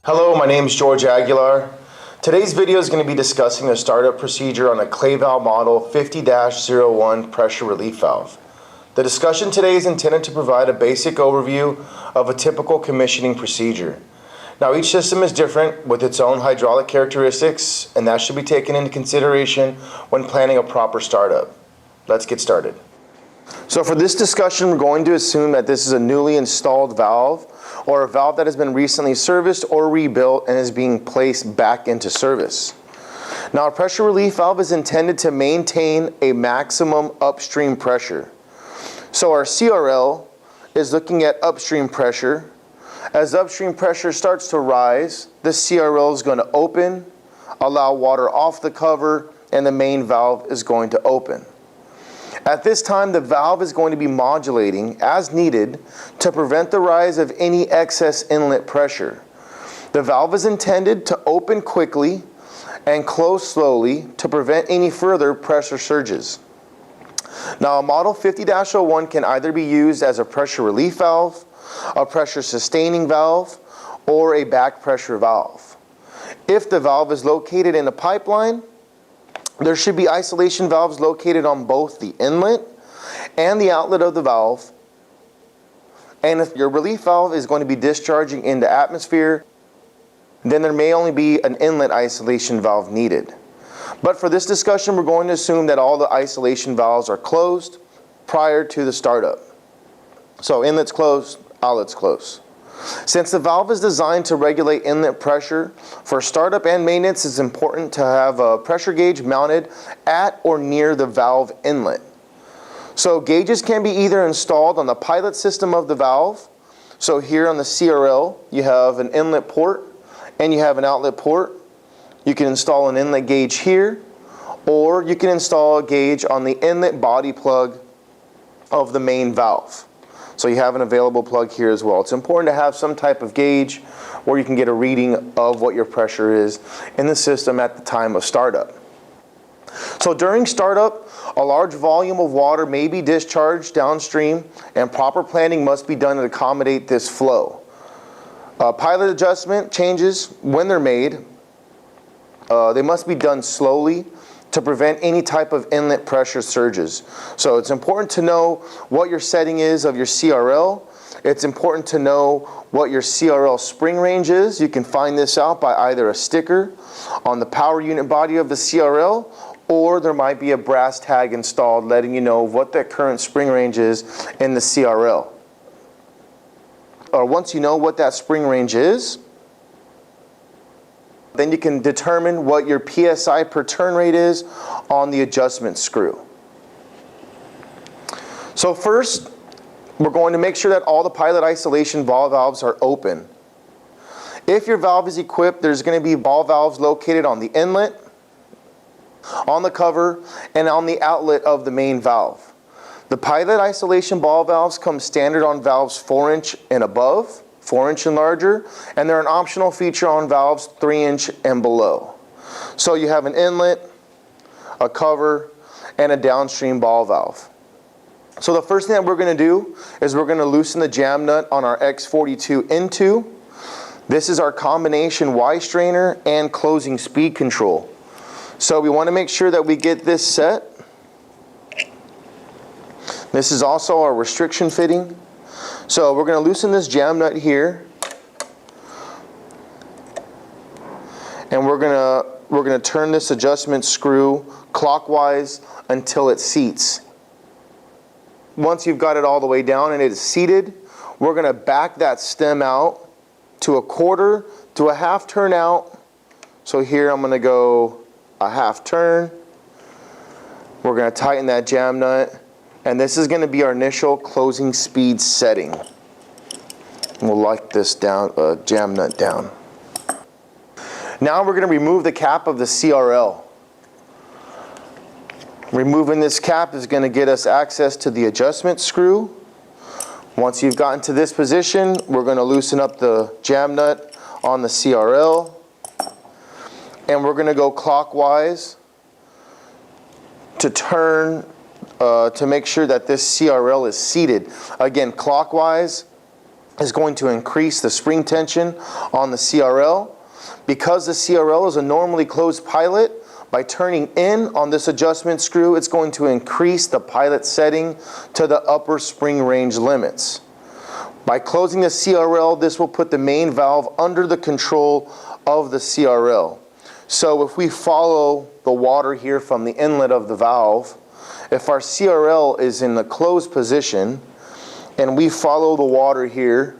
Hello, my name is George Aguilar. Today's video is going to be discussing a startup procedure on a Cla-Val model 50-01 pressure relief valve. The discussion today is intended to provide a basic overview of a typical commissioning procedure. Now, each system is different with its own hydraulic characteristics, and that should be taken into consideration when planning a proper startup. Let's get started. So for this discussion, we're going to assume that this is a newly installed valve or a valve that has been recently serviced or rebuilt and is being placed back into service. Now, a pressure relief valve is intended to maintain a maximum upstream pressure. So our CRL is looking at upstream pressure. As upstream pressure starts to rise, the CRL is going to open, allow water off the cover, and the main valve is going to open. At this time, the valve is going to be modulating as needed to prevent the rise of any excess inlet pressure. The valve is intended to open quickly and close slowly to prevent any further pressure surges. Now, a model 50-01 can either be used as a pressure relief valve, a pressure sustaining valve, or a back pressure valve. If the valve is located in a pipeline, there should be isolation valves located on both the inlet and the outlet of the valve. And if your relief valve is going to be discharging into atmosphere, then there may only be an inlet isolation valve needed. But for this discussion, we're going to assume that all the isolation valves are closed prior to the startup. So inlet's closed, outlet's closed. Since the valve is designed to regulate inlet pressure, for startup and maintenance it's important to have a pressure gauge mounted at or near the valve inlet. So gauges can be either installed on the pilot system of the valve. So here on the CRL you have an inlet port and you have an outlet port. You can install an inlet gauge here, or you can install a gauge on the inlet body plug of the main valve. So you have an available plug here as well. It's important to have some type of gauge where you can get a reading of what your pressure is in the system at the time of startup. So during startup, a large volume of water may be discharged downstream, and proper planning must be done to accommodate this flow. Pilot adjustment changes, when they're made, they must be done slowly to prevent any type of inlet pressure surges. So it's important to know what your setting is of your CRL. It's important to know what your CRL spring range is. You can find this out by either a sticker on the power unit body of the CRL, or there might be a brass tag installed letting you know what that current spring range is in the CRL. Once you know what that spring range is, then you can determine what your PSI per turn rate is on the adjustment screw. So first, we're going to make sure that all the pilot isolation ball valves are open. If your valve is equipped, there's going to be ball valves located on the inlet, on the cover, and on the outlet of the main valve. The pilot isolation ball valves come standard on valves 4-inch and above, 4-inch and larger, and they're an optional feature on valves 3-inch and below. So you have an inlet, a cover, and a downstream ball valve. So the first thing that we're going to do is we're going to loosen the jam nut on our X42 into. This is our combination Y strainer and closing speed control. So we want to make sure that we get this set. This is also our restriction fitting. So we're going to loosen this jam nut here, and we're going to turn this adjustment screw clockwise until it seats. Once you've got it all the way down and it is seated, we're going to back that stem out to a quarter to a half turn out. So here I'm going to go a half turn. We're going to tighten that jam nut. And this is going to be our initial closing speed setting. We'll lock this down, jam nut down. Now we're going to remove the cap of the CRL. Removing this cap is going to get us access to the adjustment screw. Once you've gotten to this position, we're going to loosen up the jam nut on the CRL. And we're going to go clockwise to turn to make sure that this CRL is seated. Again, clockwise is going to increase the spring tension on the CRL. Because the CRL is a normally closed pilot, by turning in on this adjustment screw, it's going to increase the pilot setting to the upper spring range limits. By closing the CRL, this will put the main valve under the control of the CRL. So if we follow the water here from the inlet of the valve, if our CRL is in the closed position and we follow the water here,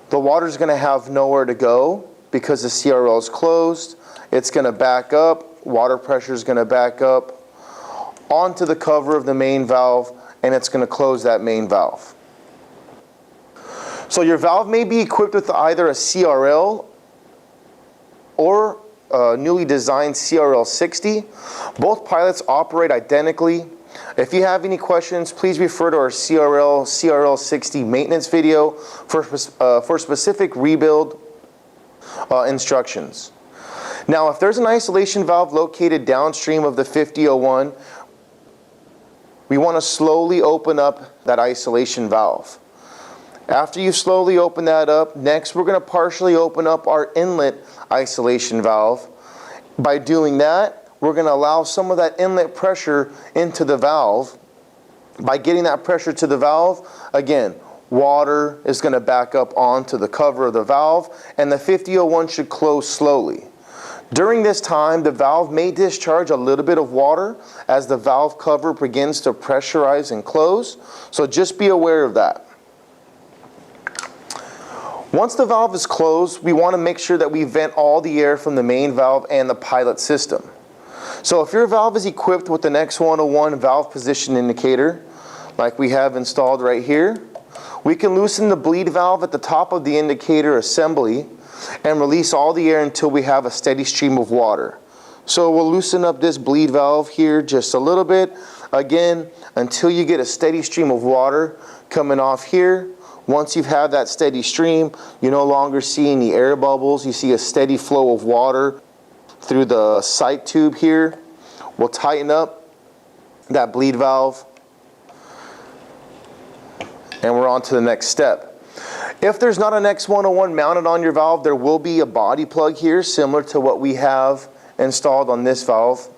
the water is going to have nowhere to go because the CRL is closed. It's going to back up, water pressure is going to back up onto the cover of the main valve, and it's going to close that main valve. So your valve may be equipped with either a CRL or a newly designed CRL 60. Both pilots operate identically. If you have any questions, please refer to our CRL 60 maintenance video for specific rebuild instructions. Now, if there's an isolation valve located downstream of the 5001, we want to slowly open up that isolation valve. After you slowly open that up, next we're going to partially open up our inlet isolation valve. By doing that, we're going to allow some of that inlet pressure into the valve. By getting that pressure to the valve, again, water is going to back up onto the cover of the valve, and the 5001 should close slowly. During this time, the valve may discharge a little bit of water as the valve cover begins to pressurize and close, so just be aware of that. Once the valve is closed, we want to make sure that we vent all the air from the main valve and the pilot system. So if your valve is equipped with an X101 valve position indicator, like we have installed right here, we can loosen the bleed valve at the top of the indicator assembly and release all the air until we have a steady stream of water. So we'll loosen up this bleed valve here just a little bit, again, until you get a steady stream of water coming off here. Once you've had that steady stream, you no longer see any air bubbles. You see a steady flow of water through the sight tube here. We'll tighten up that bleed valve, and we're on to the next step. If there's not an X101 mounted on your valve, there will be a body plug here similar to what we have installed on this valve.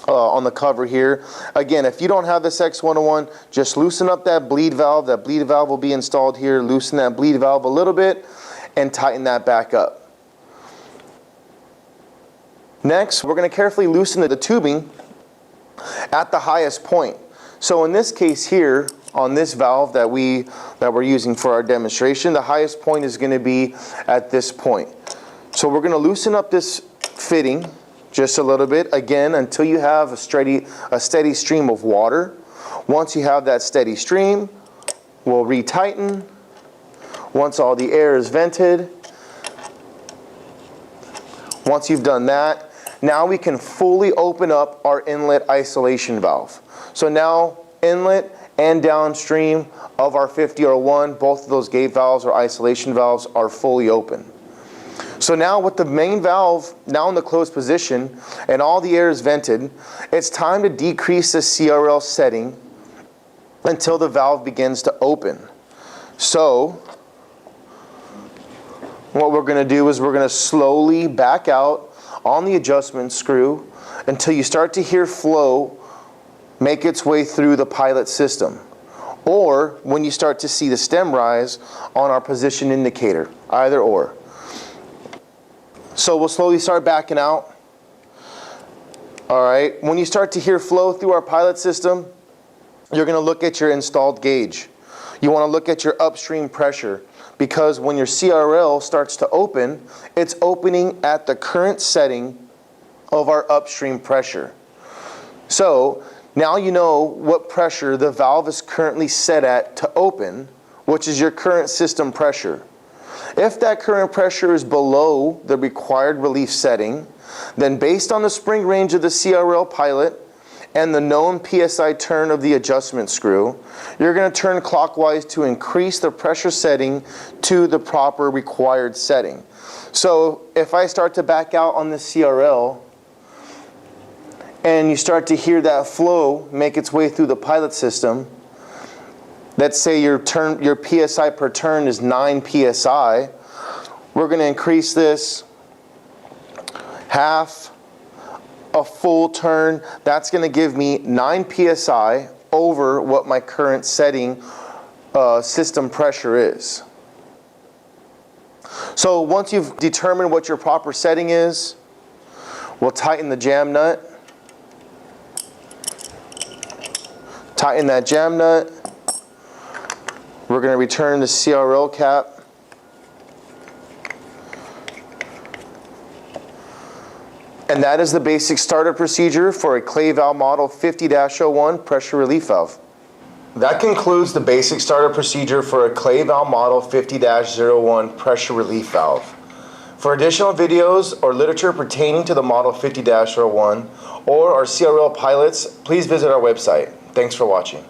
On the cover here. Again, if you don't have this X101, just loosen up that bleed valve. That bleed valve will be installed here. Loosen that bleed valve a little bit and tighten that back up. Next, we're going to carefully loosen the tubing at the highest point. So in this case here, on this valve that we're using for our demonstration, the highest point is going to be at this point. So we're going to loosen up this fitting just a little bit, again, until you have a steady stream of water. Once you have that steady stream, we'll retighten. Once all the air is vented, once you've done that, now we can fully open up our inlet isolation valve. So now inlet and downstream of our 5001, both of those gate valves or isolation valves are fully open. So now with the main valve now in the closed position and all the air is vented, it's time to decrease the CRL setting until the valve begins to open. So what we're going to do is we're going to slowly back out on the adjustment screw until you start to hear flow make its way through the pilot system, or when you start to see the stem rise on our position indicator, either or. So we'll slowly start backing out. All right, when you start to hear flow through our pilot system, you're going to look at your installed gauge. You want to look at your upstream pressure, because when your CRL starts to open, it's opening at the current setting of our upstream pressure. So now you know what pressure the valve is currently set at to open, which is your current system pressure. If that current pressure is below the required relief setting, then based on the spring range of the CRL pilot and the known PSI turn of the adjustment screw, you're going to turn clockwise to increase the pressure setting to the proper required setting. So if I start to back out on the CRL and you start to hear that flow make its way through the pilot system, let's say your PSI per turn is 9 PSI. We're going to increase this half, a full turn. That's going to give me 9 PSI over what my current setting system pressure is. So once you've determined what your proper setting is, we'll tighten the jam nut. Tighten that jam nut. We're going to return the CRO cap. And that is the basic startup procedure for a Cla-Val model 50-01 pressure relief valve. That concludes the basic startup procedure for a Cla-Val model 50-01 pressure relief valve. For additional videos or literature pertaining to the model 50-01 or our CRL pilots, please visit our website. Thanks for watching.